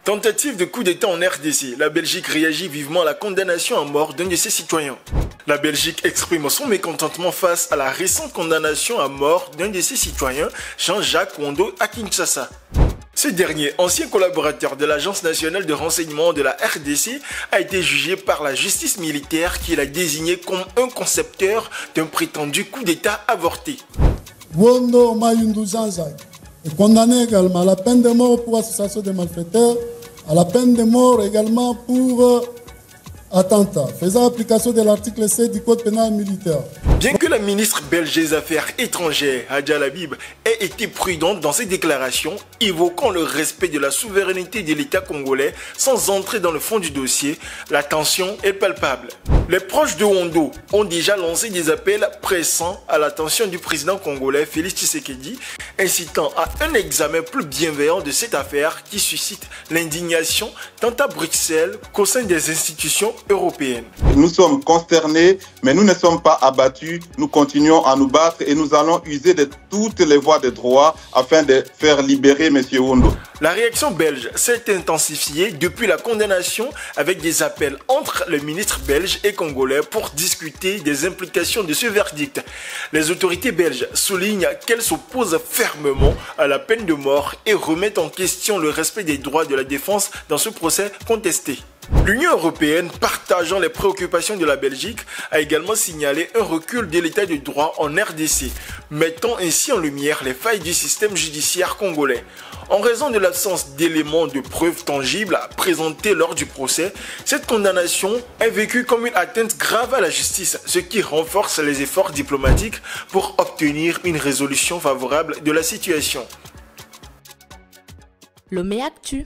Tentative de coup d'État en RDC. La Belgique réagit vivement à la condamnation à mort d'un de ses citoyens. La Belgique exprime son mécontentement face à la récente condamnation à mort d'un de ses citoyens, Jean-Jacques Wondo, à Kinshasa. Ce dernier, ancien collaborateur de l'Agence nationale de renseignement de la RDC, a été jugé par la justice militaire qui l'a désigné comme un concepteur d'un prétendu coup d'État avorté. Wondo Mayundu Jean-Jacques est condamné également à la peine de mort pour association de malfaiteurs, à la peine de mort également pour attentat, faisant application de l'article 7 du Code pénal militaire. Bien que la ministre belge des Affaires étrangères, Hadja Labib, ait été prudente dans ses déclarations, évoquant le respect de la souveraineté de l'État congolais sans entrer dans le fond du dossier, la tension est palpable. Les proches de Wondo ont déjà lancé des appels pressants à l'attention du président congolais Félix Tshisekedi, incitant à un examen plus bienveillant de cette affaire qui suscite l'indignation tant à Bruxelles qu'au sein des institutions européennes. Nous sommes consternés, mais nous ne sommes pas abattus. Nous continuons à nous battre et nous allons user de toutes les voies de droit afin de faire libérer M. Wondo. La réaction belge s'est intensifiée depuis la condamnation avec des appels entre les ministres belges et congolais pour discuter des implications de ce verdict. Les autorités belges soulignent qu'elles s'opposent fermement à la peine de mort et remettent en question le respect des droits de la défense dans ce procès contesté. L'Union européenne, partageant les préoccupations de la Belgique, a également signalé un recul de l'état de droit en RDC, mettant ainsi en lumière les failles du système judiciaire congolais. En raison de l'absence d'éléments de preuves tangibles présentés lors du procès, cette condamnation est vécue comme une atteinte grave à la justice, ce qui renforce les efforts diplomatiques pour obtenir une résolution favorable de la situation. Lomé Actu.